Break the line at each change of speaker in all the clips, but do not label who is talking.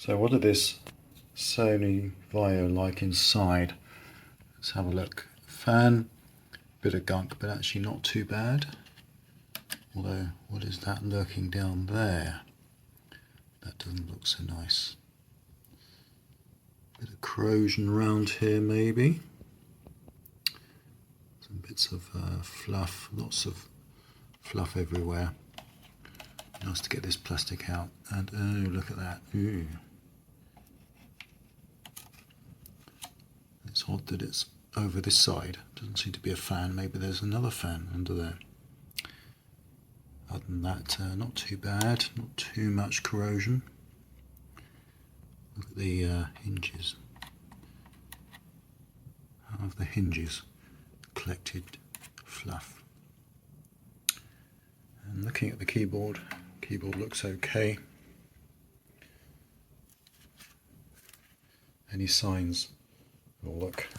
So what did this Sony Vaio like inside? Let's have a look. Fan, bit of gunk, but actually not too bad. Although, what is that lurking down there? That doesn't look so nice. Bit of corrosion around here maybe. Some bits of fluff, lots of fluff everywhere. Nice to get this plastic out. And oh, look at that. Ooh. It's odd that it's over this side. Doesn't seem to be a fan. Maybe there's another fan under there. Other than that, not too bad. Not too much corrosion. Look at the hinges. How have the hinges collected fluff? And looking at the keyboard looks okay. Any signs? Oh, look.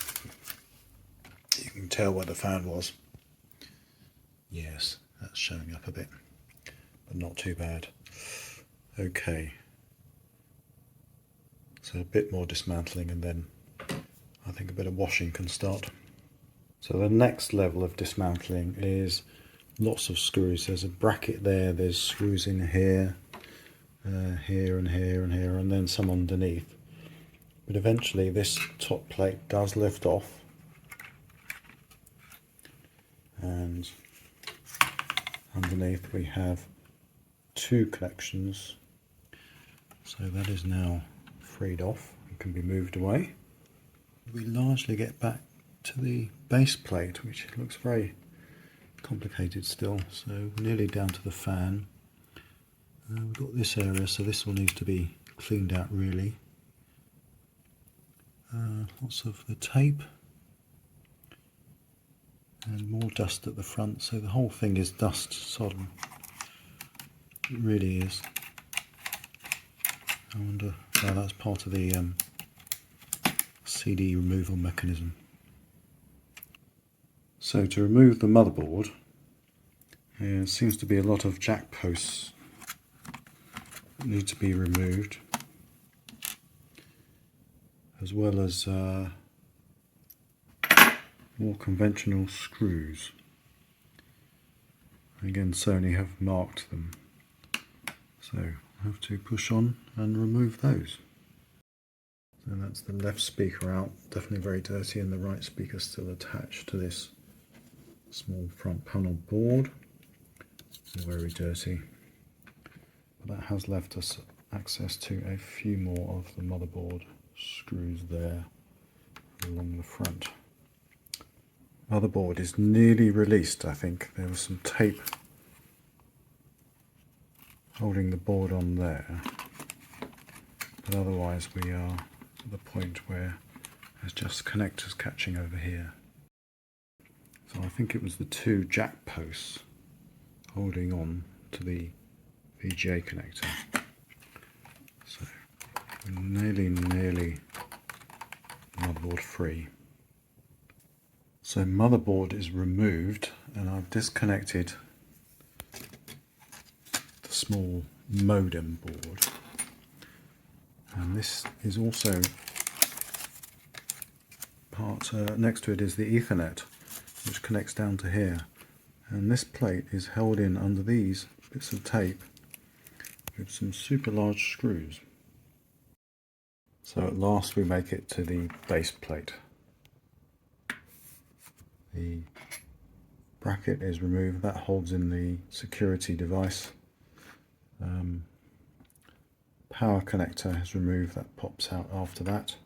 You can tell where the fan was. Yes, that's showing up a bit, but not too bad. Okay. So a bit more dismantling and then I think a bit of washing can start. So the next level of dismantling is lots of screws. There's a bracket there, there's screws in here, here and here and here, and then some underneath. But eventually this top plate does lift off, and underneath we have two connections. So that is now freed off and can be moved away. We largely get back to the base plate, which looks very complicated still. So nearly down to the fan. We've got this area, so this one needs to be cleaned out really. Lots of the tape and more dust at the front, so the whole thing is dust sodden. It really is. I wonder, oh, that's part of the CD removal mechanism. So to remove the motherboard, there seems to be a lot of jack posts that need to be removed, as well as more conventional screws. Again, Sony have marked them, so I have to push on and remove those. So that's the left speaker out, definitely very dirty, and the right speaker still attached to this small front panel board, very dirty. But that has left us access to a few more of the motherboard screws there along the front. Motherboard is nearly released, I think. There was some tape holding the board on there, but otherwise we are at the point where there's just connectors catching over here. So I think it was the two jack posts holding on to the VGA connector. So we're nearly motherboard free. So motherboard is removed, and I've disconnected the small modem board. And this is also part, next to it is the Ethernet, which connects down to here. And this plate is held in under these bits of tape with some super large screws. So at last we make it to the base plate. The bracket is removed, that holds in the security device. Power connector is removed, that pops out after that.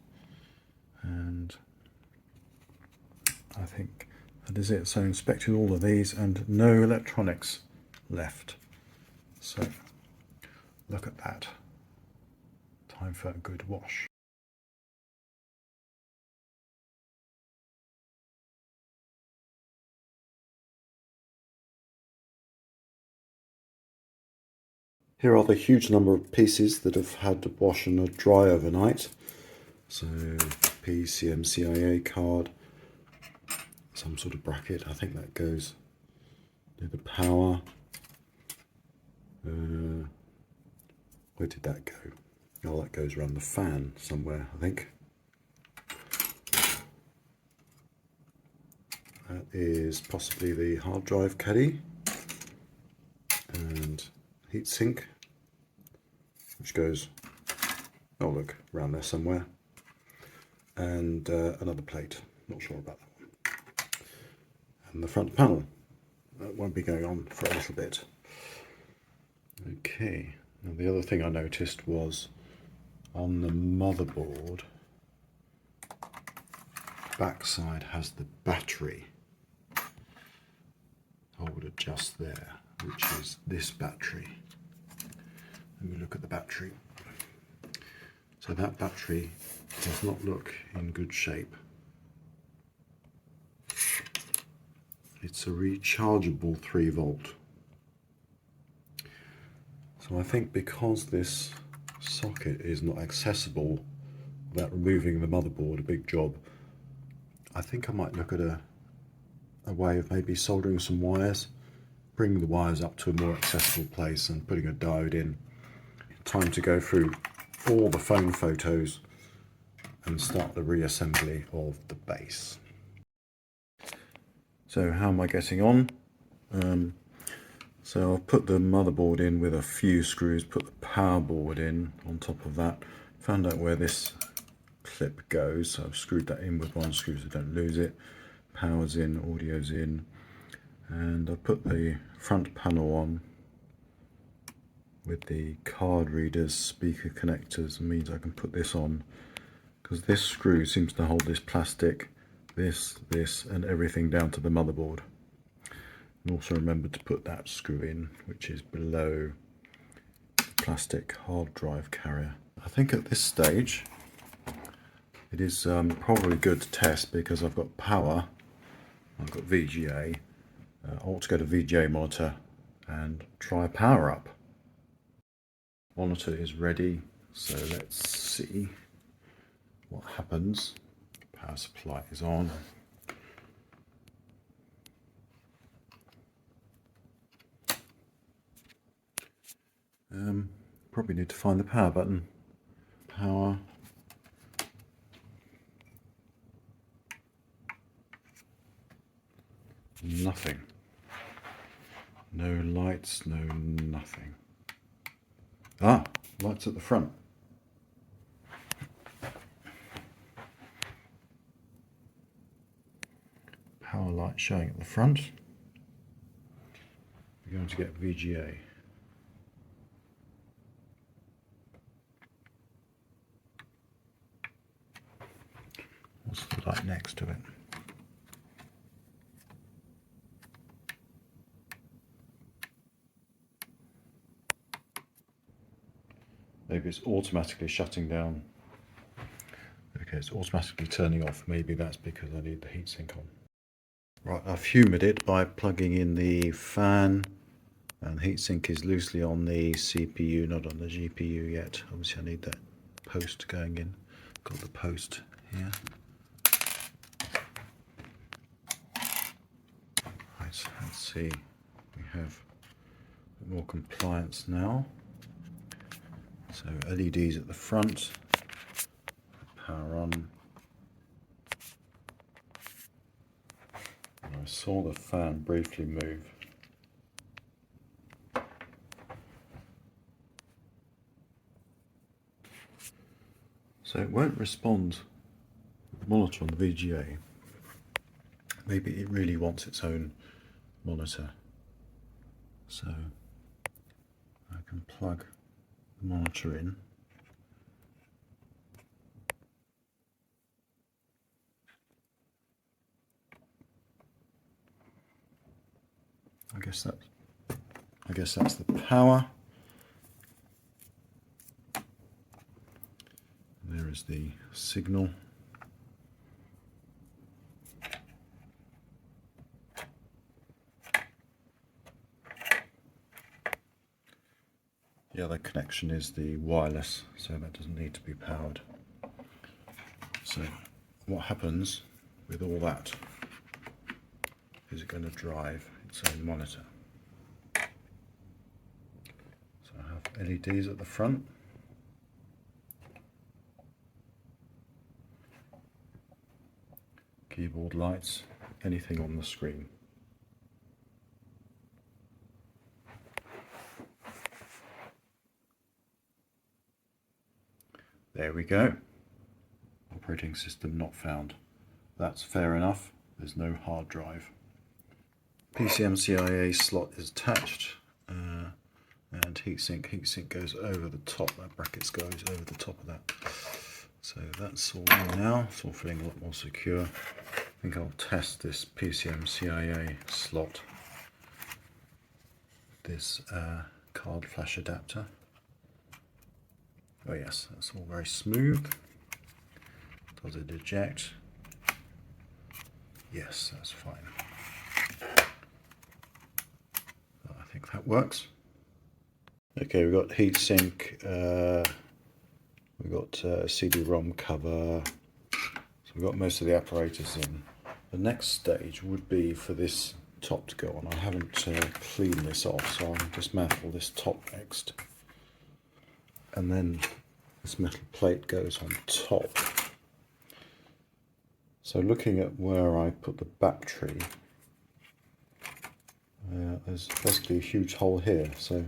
And I think that is it. So inspected all of these and no electronics left. So look at that. Time for a good wash. Here are the huge number of pieces that have had to wash and dry overnight. So PCMCIA card, some sort of bracket, I think that goes near the power. Where did that go? Oh, that goes around the fan somewhere, I think. That is possibly the hard drive caddy and heatsink, which goes, oh look, around there somewhere, and another plate, not sure about that one. And the front panel, that won't be going on for a little bit. Okay, now the other thing I noticed was on the motherboard, backside has the battery holder just there, which is this battery. Let me look at the battery. So that battery does not look in good shape. It's a rechargeable 3 volt. So I think because this socket is not accessible without removing the motherboard, a big job, I think I might look at a way of maybe soldering some wires, bringing the wires up to a more accessible place and putting a diode in. Time to go through all the phone photos and start the reassembly of the base. So how am I getting on? So I've put the motherboard in with a few screws, put the power board in on top of that, found out where this clip goes, so I've screwed that in with one screw so I don't lose it. Power's in, audio's in, and I've put the front panel on with the card readers, speaker connectors. It means I can put this on, because this screw seems to hold this plastic, this, and everything down to the motherboard. And also remember to put that screw in, which is below the plastic hard drive carrier. I think at this stage it is probably good to test, because I've got power, I've got VGA. I ought to go to VGA monitor and try power up. Monitor is ready, so let's see what happens. Power supply is on. Probably need to find the power button. Power. Nothing. No lights, no nothing. Ah, lights at the front. Power light showing at the front. We're going to get VGA. What's the light next to it? Maybe it's automatically shutting down. Okay, it's automatically turning off. Maybe that's because I need the heatsink on. Right, I've humoured it by plugging in the fan, and the heatsink is loosely on the CPU, not on the GPU yet. Obviously I need that post going in. Got the post here. Right, let's see. We have a bit more compliance now. So LEDs at the front, power on. And I saw the fan briefly move. So it won't respond with the monitor on the VGA. Maybe it really wants its own monitor. So I can plug the monitor in. I guess that's the power. And there is the signal. The other connection is the wireless, so that doesn't need to be powered. So what happens with all that is it going to drive its own monitor. So I have LEDs at the front, keyboard lights, anything on the screen. There we go. Operating system not found. That's fair enough. There's no hard drive. PCMCIA slot is attached, and heatsink goes over the top. That bracket goes over the top of that. So that's all in now. It's all feeling a lot more secure. I think I'll test this PCMCIA slot, this card flash adapter. Oh yes, that's all very smooth. Does it eject? Yes, that's fine. I think that works. Okay, we've got heatsink, we've got CD-ROM cover, so we've got most of the apparatus in. The next stage would be for this top to go on. I haven't cleaned this off, so I'll dismantle this top next. And then this metal plate goes on top. So looking at where I put the battery, there's basically a huge hole here, so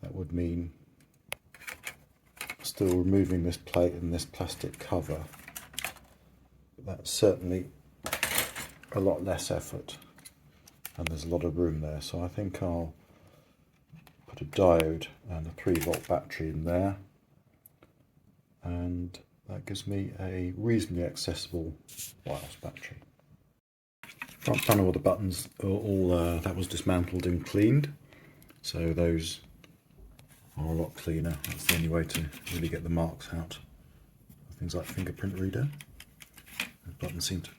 that would mean still removing this plate and this plastic cover. That's certainly a lot less effort, and there's a lot of room there, so I think I'll put a diode and a 3-volt battery in there, and that gives me a reasonably accessible wireless battery. Front panel with the buttons are all that was dismantled and cleaned, so those are a lot cleaner. That's the only way to really get the marks out. Things like fingerprint reader. The buttons seem to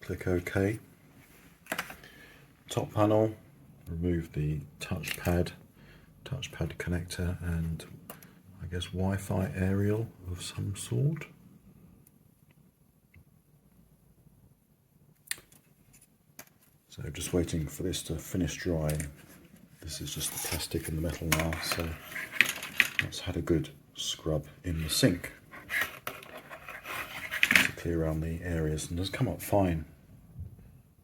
click OK. Top panel, remove the touchpad connector, and I guess Wi-Fi aerial of some sort. So just waiting for this to finish drying. This is just the plastic and the metal now, so that's had a good scrub in the sink to clear around the areas, and has come up fine.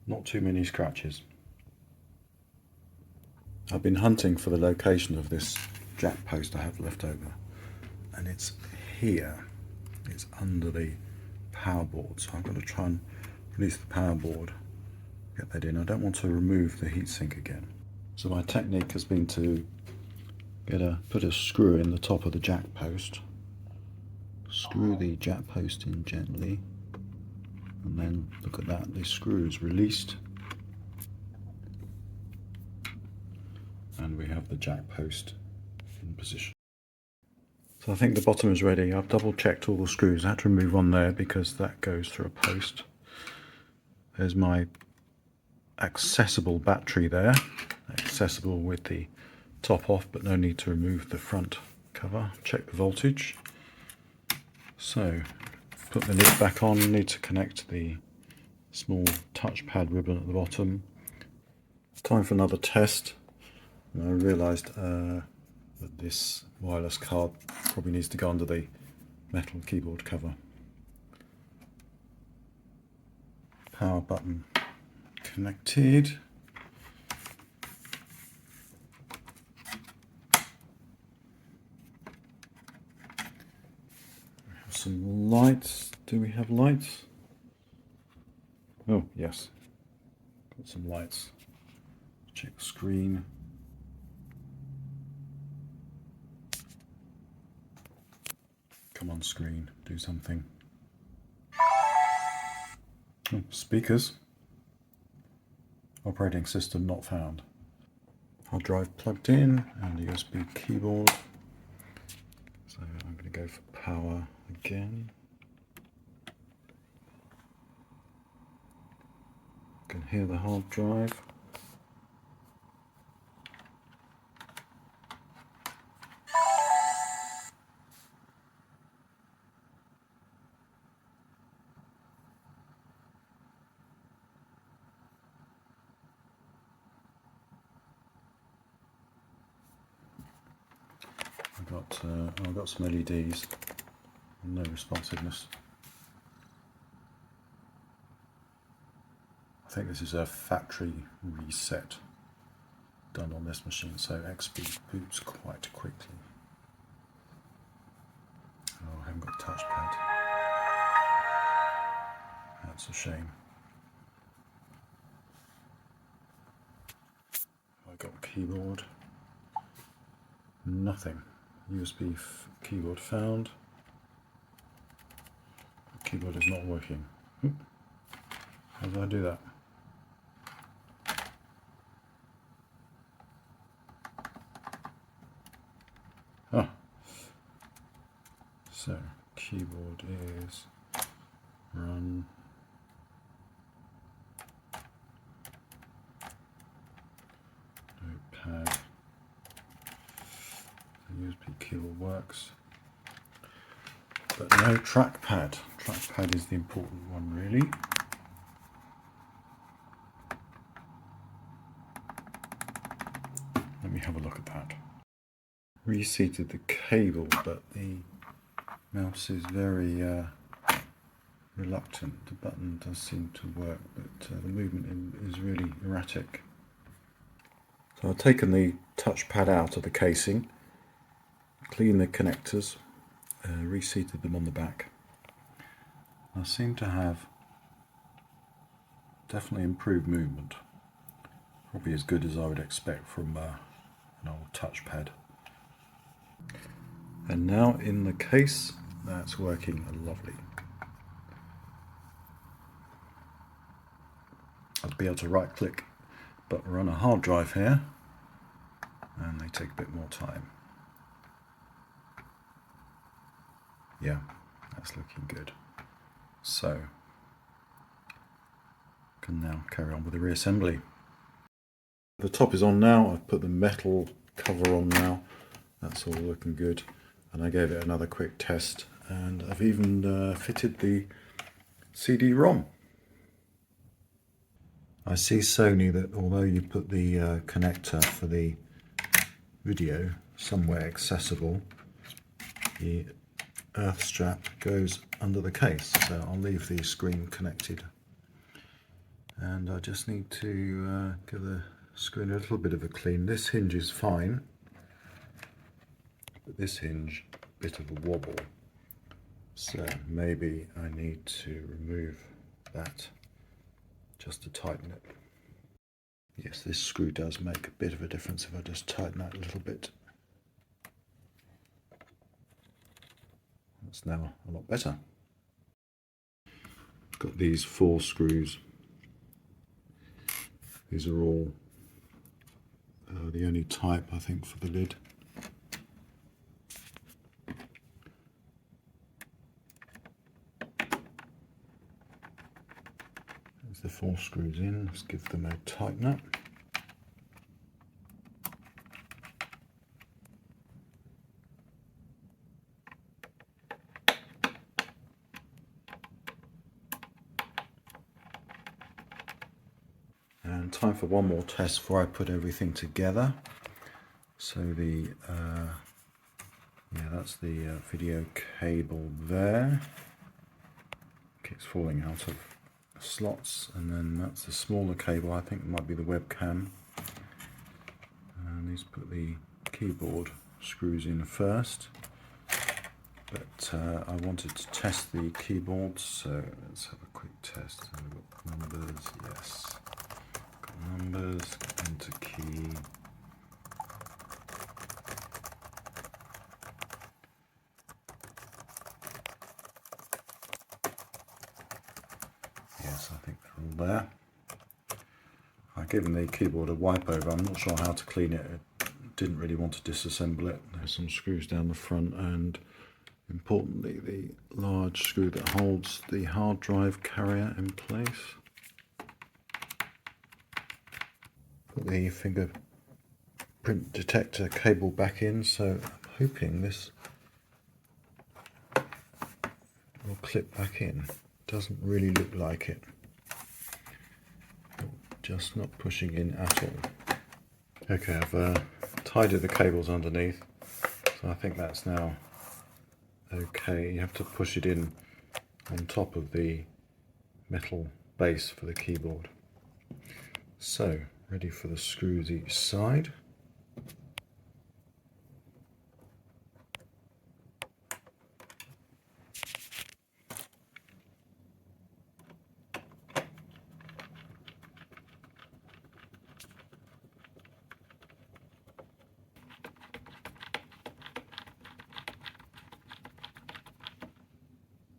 Not too many scratches. I've been hunting for the location of this jack post I have left over, and it's here. It's under the power board, so I'm going to try and release the power board, get that in. I don't want to remove the heatsink again. So my technique has been to put a screw in the top of the jack post, screw the jack post in gently, and then look at that, the screw is released, and we have the jack post in position. So I think the bottom is ready. I've double checked all the screws. I had to remove one there because that goes through a post. There's my accessible battery there, accessible with the top off, but no need to remove the front cover. Check the voltage. So put the lid back on, need to connect the small touchpad ribbon at the bottom. Time for another test. And I realised that this wireless card probably needs to go under the metal keyboard cover. Power button connected. Some lights. Do we have lights? Oh yes, got some lights. Check the screen. Come on screen, do something. Oh, speakers. Operating system not found. Hard drive plugged in and the USB keyboard. So I'm going to go for power again. Can hear the hard drive. I've got some LEDs, no responsiveness. think this is a factory reset done on this machine, so XP boots quite quickly. Oh, I haven't got a touchpad. That's a shame. I got a keyboard. Nothing. USB keyboard found. The keyboard is not working. Oop. How did I do that? Ah. So, keyboard is run. Notepad. The USB keyboard works. But no trackpad. Trackpad is the important one, really. Let me have a look at that. Reseated the cable, but the mouse is very reluctant. The button does seem to work, but the movement is really erratic. So I've taken the touchpad out of the casing, cleaned the connectors, reseated them on the back. I seem to have definitely improved movement. Probably as good as I would expect from an old touchpad. And now in the case, that's working lovely. I'd be able to right click, but we're on a hard drive here and they take a bit more time. Yeah, that's looking good. So, can now carry on with the reassembly. The top is on now. I've put the metal cover on now. That's all looking good. And I gave it another quick test. And I've even fitted the CD-ROM. I see, Sony, that although you put the connector for the video somewhere accessible, the earth strap goes under the case. So I'll leave the screen connected. And I just need to give the screen a little bit of a clean. This hinge is fine, but this hinge, bit of a wobble, so maybe I need to remove that just to tighten it. Yes, this screw does make a bit of a difference if I just tighten that a little bit. That's now a lot better. Got these 4 screws. These are all the only type, I think, for the lid. There's the 4 screws in. Let's give them a tighten up. And time for one more test before I put everything together. So the that's the video cable there. Keeps falling out of slots, and then that's the smaller cable. I think it might be the webcam. And these put the keyboard screws in first. But I wanted to test the keyboard, so let's have a quick test. So we've got numbers, yes. Got numbers, enter key. Yes, I think they're all there. I've given the keyboard a wipe over. I'm not sure how to clean it. I didn't really want to disassemble it. There's some screws down the front, and importantly the large screw that holds the hard drive carrier in place. Put the fingerprint detector cable back in, so I'm hoping this will clip back in. Doesn't really look like it. Just not pushing in at all. Okay, I've tidied the cables underneath, so I think that's now okay. You have to push it in on top of the metal base for the keyboard. So, ready for the screws each side.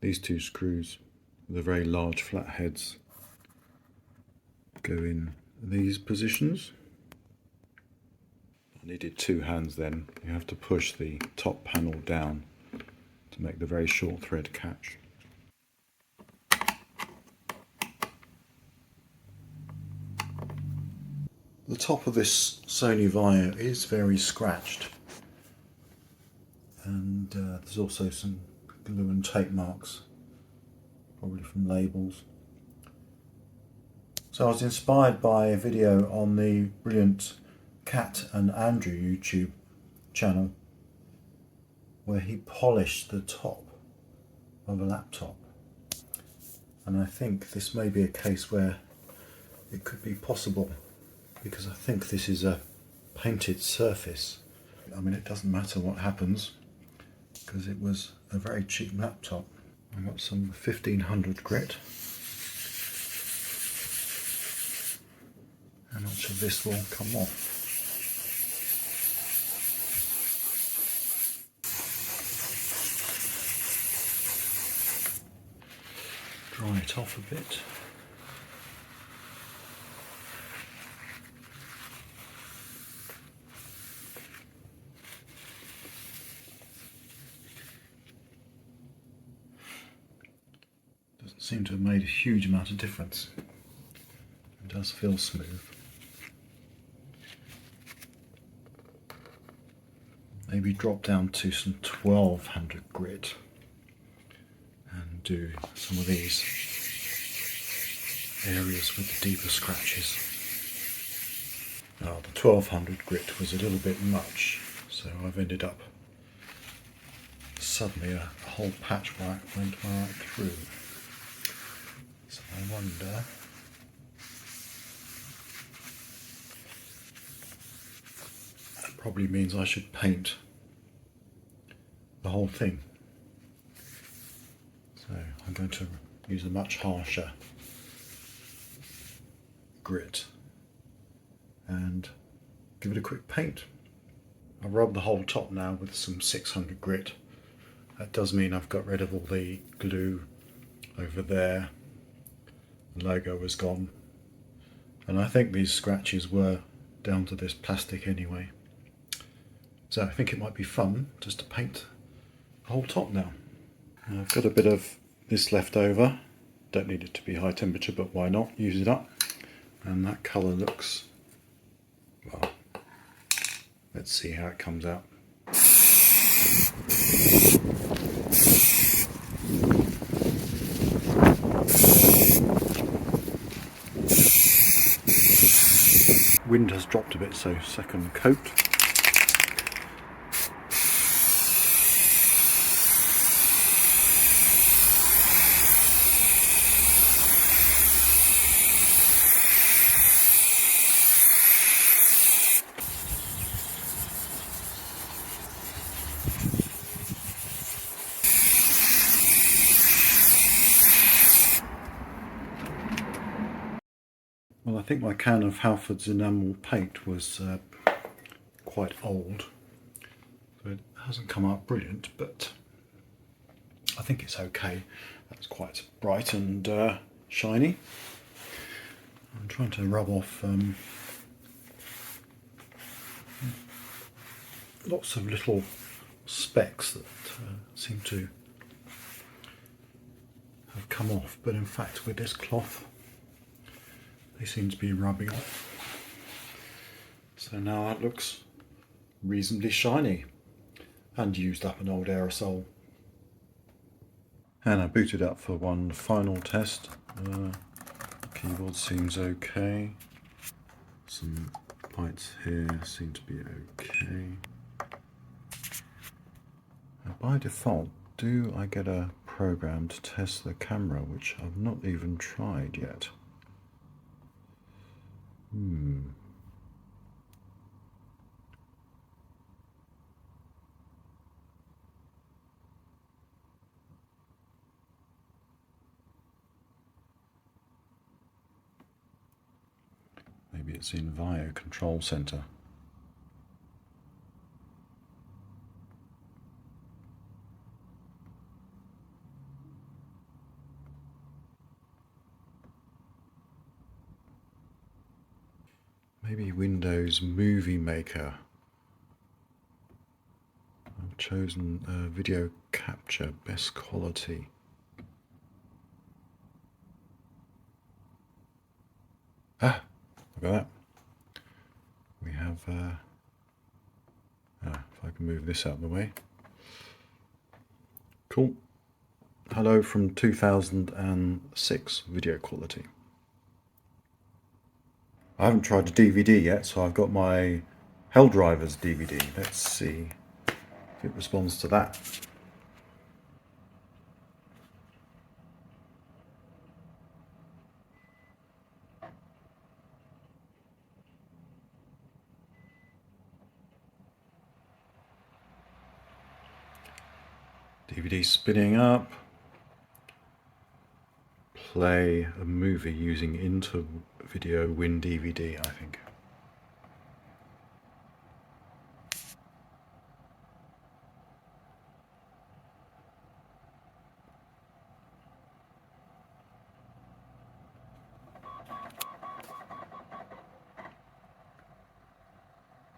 These two screws with the very large flat heads go in these positions. I needed two hands then. You have to push the top panel down to make the very short thread catch. The top of this Sony Vaio is very scratched, and there's also some glue and tape marks, probably from labels. So I was inspired by a video on the brilliant Kat and Andrew YouTube channel where he polished the top of a laptop, and I think this may be a case where it could be possible, because I think this is a painted surface. I mean, it doesn't matter what happens because it was a very cheap laptop. I've got some 1500 grit. How much of this will come off? Dry it off a bit. Doesn't seem to have made a huge amount of difference. It does feel smooth. Maybe drop down to some 1200 grit and do some of these areas with the deeper scratches. Now the 1200 grit was a little bit much, so I've ended up suddenly a whole patchwork went right through. So I wonder that probably means I should paint the whole thing. So I'm going to use a much harsher grit and give it a quick paint. I've rubbed the whole top now with some 600 grit. That does mean I've got rid of all the glue over there. The logo was gone, and I think these scratches were down to this plastic anyway. So I think it might be fun just to paint the whole top now. I've got a bit of this left over. Don't need it to be high temperature, but why not? Use it up. And that colour looks, well, let's see how it comes out. Wind has dropped a bit, so second coat. Well, I think my can of Halford's enamel paint was quite old, so it hasn't come out brilliant, but I think it's okay. That's quite bright and shiny. I'm trying to rub off lots of little specks that seem to have come off, but in fact with this cloth they seem to be rubbing off. So now it looks reasonably shiny and used up an old aerosol. And I booted up for one final test. Keyboard seems okay. Some lights here seem to be okay. And by default, do I get a program to test the camera, which I've not even tried yet? Maybe it's in Vaio Control Center. Maybe Windows Movie Maker. I've chosen video capture, best quality. Ah, look at that. We have, if I can move this out of the way. Cool. Hello from 2006 video quality. I haven't tried the DVD yet, so I've got my Helldivers DVD. Let's see if it responds to that. DVD spinning up. Play a movie using Inter-Video Win DVD, I think.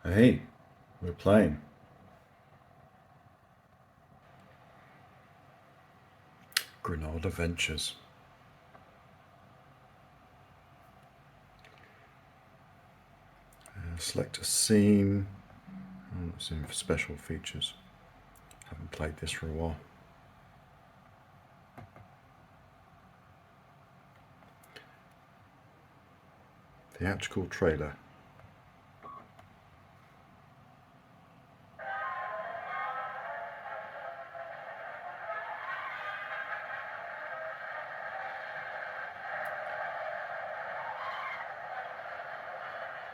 Hey, we're playing. Granada Ventures. Select a scene. It's in for special features. Haven't played this for a while. Theatrical trailer.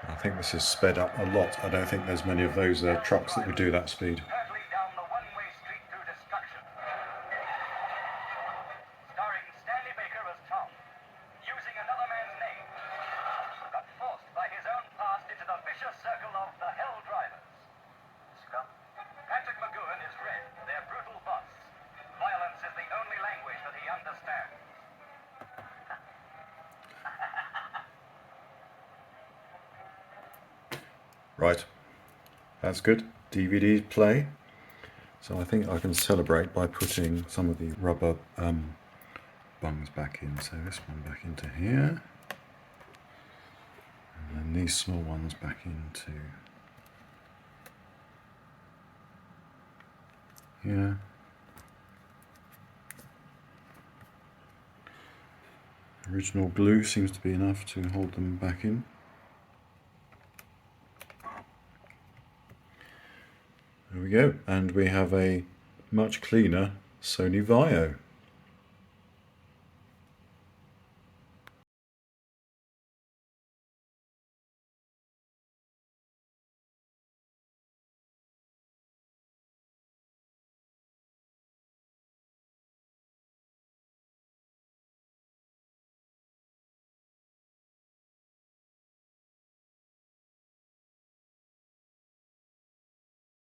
I think this is sped up a lot. I don't think there's many of those trucks that would do that speed. Right, that's good. DVD play. So I think I can celebrate by putting some of the rubber bungs back in. So this one back into here. And then these small ones back into here. Original glue seems to be enough to hold them back in. There we go, and we have a much cleaner Sony Vaio.